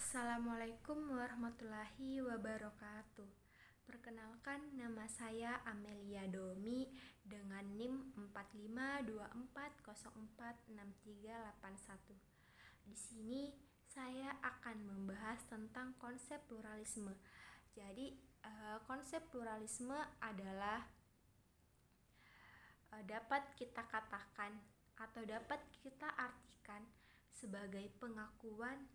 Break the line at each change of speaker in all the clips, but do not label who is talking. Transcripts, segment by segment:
Assalamualaikum warahmatullahi wabarakatuh. Perkenalkan, nama saya Amelia Domi dengan NIM 4524046381. Di sini saya akan membahas tentang konsep pluralisme. Jadi, konsep pluralisme adalah dapat kita katakan atau dapat kita artikan sebagai pengakuan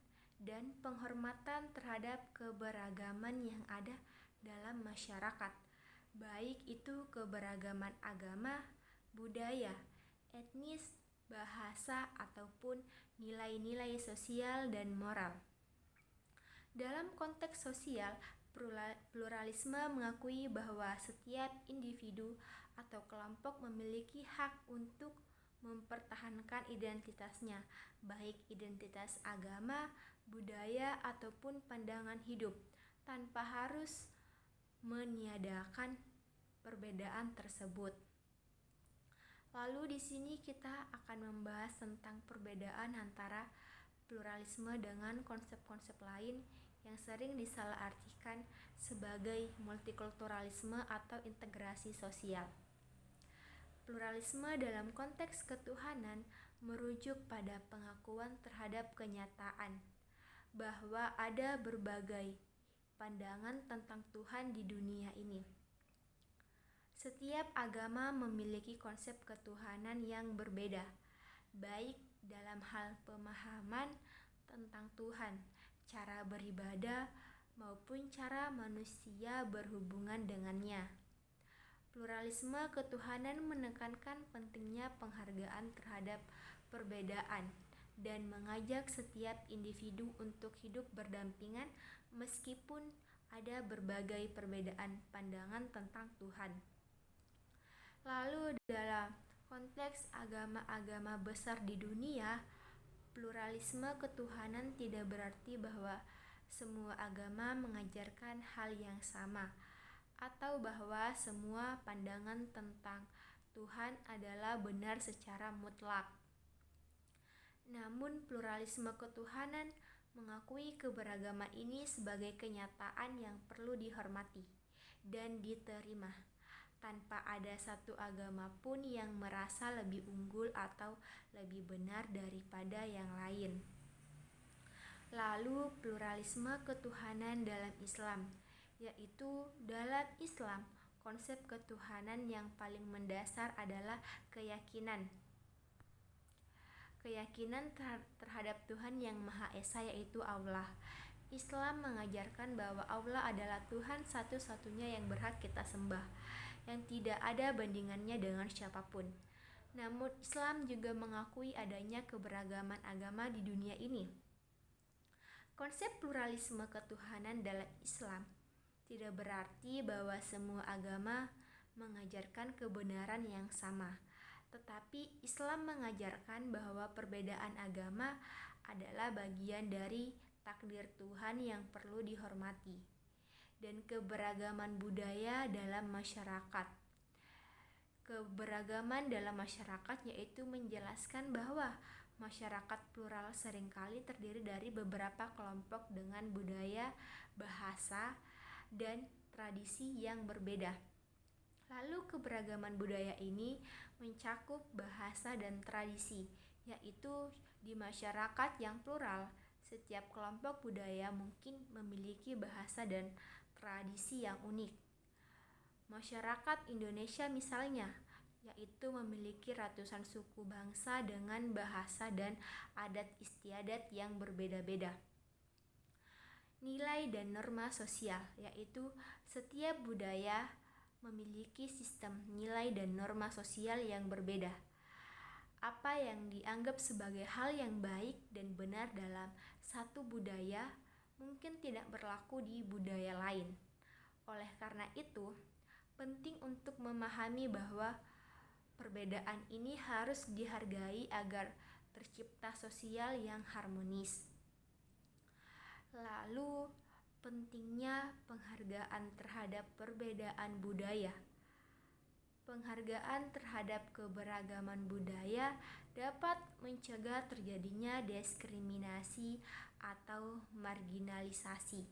dan penghormatan terhadap keberagaman yang ada dalam masyarakat, baik itu keberagaman agama, budaya, etnis, bahasa, ataupun nilai-nilai sosial dan moral. Dalam konteks sosial, pluralisme mengakui bahwa setiap individu atau kelompok memiliki hak untuk mempertahankan identitasnya, baik identitas agama, budaya, ataupun pandangan hidup, tanpa harus meniadakan perbedaan tersebut. Lalu di sini kita akan membahas tentang perbedaan antara pluralisme dengan konsep-konsep lain yang sering disalahartikan sebagai multikulturalisme atau integrasi sosial. Pluralisme dalam konteks ketuhanan merujuk pada pengakuan terhadap kenyataan bahwa ada berbagai pandangan tentang Tuhan di dunia ini. Setiap agama memiliki konsep ketuhanan yang berbeda, baik dalam hal pemahaman tentang Tuhan, cara beribadah, maupun cara manusia berhubungan dengannya. Pluralisme ketuhanan menekankan pentingnya penghargaan terhadap perbedaan dan mengajak setiap individu untuk hidup berdampingan meskipun ada berbagai perbedaan pandangan tentang Tuhan. Lalu dalam konteks agama-agama besar di dunia, pluralisme ketuhanan tidak berarti bahwa semua agama mengajarkan hal yang sama atau bahwa semua pandangan tentang Tuhan adalah benar secara mutlak. Namun pluralisme ketuhanan mengakui keberagaman ini sebagai kenyataan yang perlu dihormati dan diterima, tanpa ada satu agama pun yang merasa lebih unggul atau lebih benar daripada yang lain. Lalu pluralisme ketuhanan dalam Islam, yaitu dalam Islam konsep ketuhanan yang paling mendasar adalah keyakinan terhadap Tuhan yang Maha Esa, yaitu Allah. Islam mengajarkan bahwa Allah adalah Tuhan satu-satunya yang berhak kita sembah, yang tidak ada bandingannya dengan siapapun. Namun Islam juga mengakui adanya keberagaman agama di dunia ini. Konsep pluralisme ketuhanan dalam Islam tidak berarti bahwa semua agama mengajarkan kebenaran yang sama, tetapi Islam mengajarkan bahwa perbedaan agama adalah bagian dari takdir Tuhan yang perlu dihormati, dan keberagaman budaya dalam masyarakat. Keberagaman dalam masyarakat yaitu menjelaskan bahwa masyarakat plural seringkali terdiri dari beberapa kelompok dengan budaya, bahasa, dan tradisi yang berbeda. Lalu keberagaman budaya ini mencakup bahasa dan tradisi, yaitu di masyarakat yang plural, setiap kelompok budaya mungkin memiliki bahasa dan tradisi yang unik. Masyarakat Indonesia misalnya, yaitu memiliki ratusan suku bangsa dengan bahasa dan adat istiadat yang berbeda-beda. Nilai dan norma sosial, yaitu setiap budaya memiliki sistem nilai dan norma sosial yang berbeda. Apa yang dianggap sebagai hal yang baik dan benar dalam satu budaya mungkin tidak berlaku di budaya lain. Oleh karena itu, penting untuk memahami bahwa perbedaan ini harus dihargai agar tercipta sosial yang harmonis. Lalu, pentingnya penghargaan terhadap perbedaan budaya. Penghargaan terhadap keberagaman budaya dapat mencegah terjadinya diskriminasi atau marginalisasi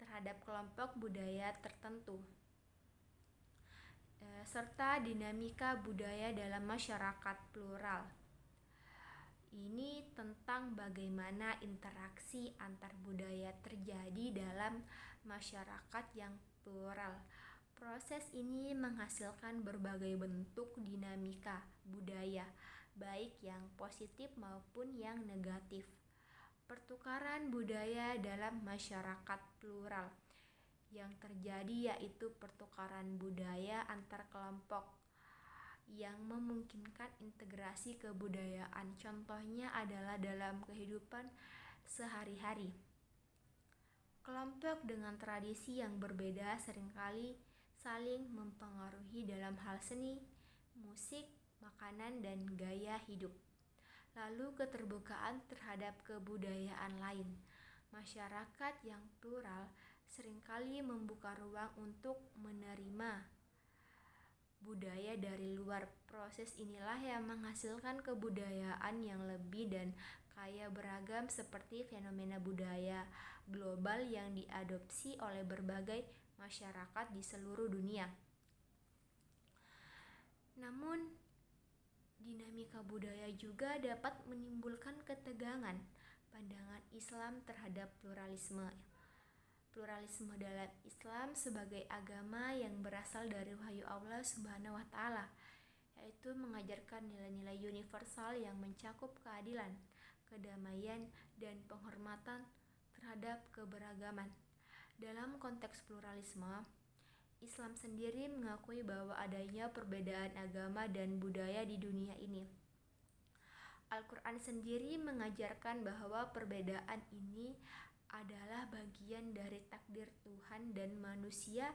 terhadap kelompok budaya tertentu, serta dinamika budaya dalam masyarakat plural. Ini tentang bagaimana interaksi antar budaya terjadi dalam masyarakat yang plural. Proses ini menghasilkan berbagai bentuk dinamika budaya, baik yang positif maupun yang negatif. Pertukaran budaya dalam masyarakat plural yang terjadi yaitu pertukaran budaya antar kelompok yang memungkinkan integrasi kebudayaan. Contohnya adalah dalam kehidupan sehari-hari. Kelompok dengan tradisi yang berbeda seringkali saling mempengaruhi dalam hal seni, musik, makanan, dan gaya hidup. Lalu keterbukaan terhadap kebudayaan lain. Masyarakat yang plural seringkali membuka ruang untuk menerima budaya dari luar. Proses inilah yang menghasilkan kebudayaan yang lebih dan kaya beragam seperti fenomena budaya global yang diadopsi oleh berbagai masyarakat di seluruh dunia. Namun, dinamika budaya juga dapat menimbulkan ketegangan. Pandangan Islam terhadap pluralisme dalam Islam sebagai agama yang berasal dari wahyu Allah Subhanahu wa Ta'ala, yaitu mengajarkan nilai-nilai universal yang mencakup keadilan, kedamaian, dan penghormatan terhadap keberagaman. Dalam konteks pluralisme, Islam sendiri mengakui bahwa adanya perbedaan agama dan budaya di dunia ini. Al-Quran sendiri mengajarkan bahwa perbedaan ini adalah bagian dari takdir Tuhan dan manusia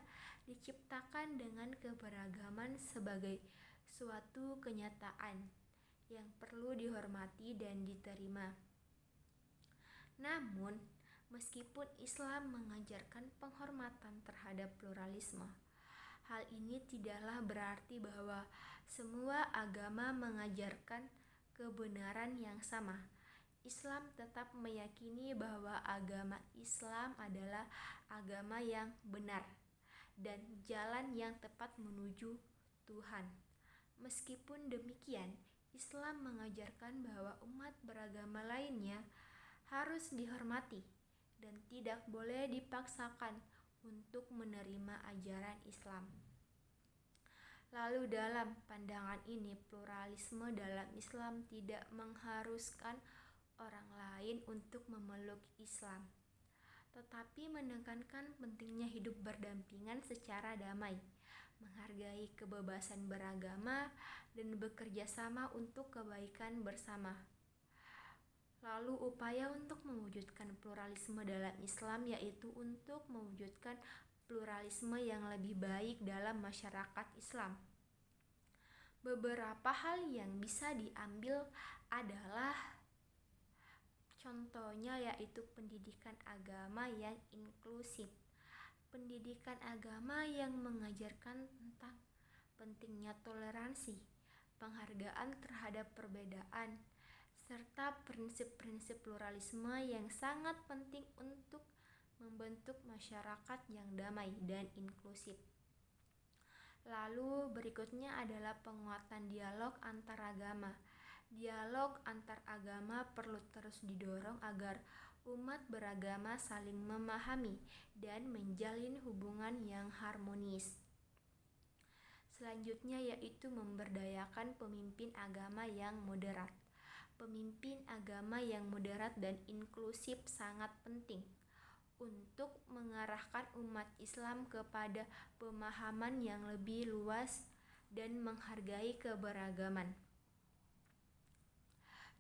diciptakan dengan keberagaman sebagai suatu kenyataan yang perlu dihormati dan diterima. Namun, meskipun Islam mengajarkan penghormatan terhadap pluralisme, hal ini tidaklah berarti bahwa semua agama mengajarkan kebenaran yang sama. Islam tetap meyakini bahwa agama Islam adalah agama yang benar dan jalan yang tepat menuju Tuhan. Meskipun demikian, Islam mengajarkan bahwa umat beragama lainnya harus dihormati dan tidak boleh dipaksakan untuk menerima ajaran Islam. Lalu dalam pandangan ini, pluralisme dalam Islam tidak mengharuskan orang lain untuk memeluk Islam, tetapi menekankan pentingnya hidup berdampingan secara damai, menghargai kebebasan beragama, dan bekerja sama untuk kebaikan bersama. Lalu upaya untuk mewujudkan pluralisme dalam Islam yaitu untuk mewujudkan pluralisme yang lebih baik dalam masyarakat Islam. Beberapa hal yang bisa diambil adalah contohnya yaitu pendidikan agama yang inklusif, pendidikan agama yang mengajarkan tentang pentingnya toleransi, penghargaan terhadap perbedaan, serta prinsip-prinsip pluralisme yang sangat penting untuk membentuk masyarakat yang damai dan inklusif. Lalu berikutnya adalah penguatan dialog antar agama. Dialog antar agama perlu terus didorong agar umat beragama saling memahami dan menjalin hubungan yang harmonis. Selanjutnya yaitu memberdayakan pemimpin agama yang moderat. Pemimpin agama yang moderat dan inklusif sangat penting untuk mengarahkan umat Islam kepada pemahaman yang lebih luas dan menghargai keberagaman.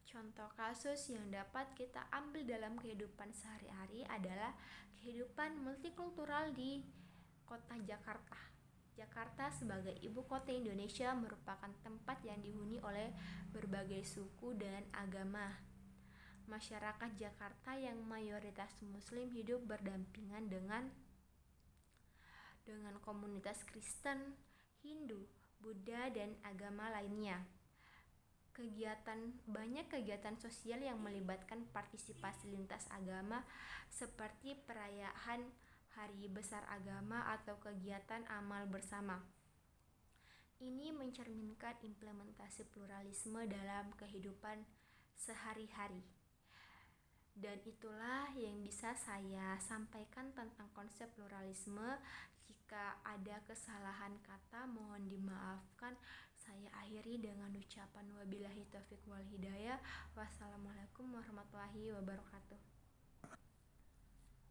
Contoh kasus yang dapat kita ambil dalam kehidupan sehari-hari adalah kehidupan multikultural di kota Jakarta. Jakarta sebagai ibu kota Indonesia merupakan tempat yang dihuni oleh berbagai suku dan agama. Masyarakat Jakarta yang mayoritas Muslim hidup berdampingan dengan komunitas Kristen, Hindu, Buddha, dan agama lainnya. Banyak kegiatan sosial yang melibatkan partisipasi lintas agama seperti perayaan hari besar agama atau kegiatan amal bersama. Ini mencerminkan implementasi pluralisme dalam kehidupan sehari-hari. Dan itulah yang bisa saya sampaikan tentang konsep pluralisme. Jika ada kesalahan kata, mohon dimaafkan. Saya akhiri dengan ucapan wabillahi taufiq wal hidayah. Wassalamualaikum warahmatullahi wabarakatuh.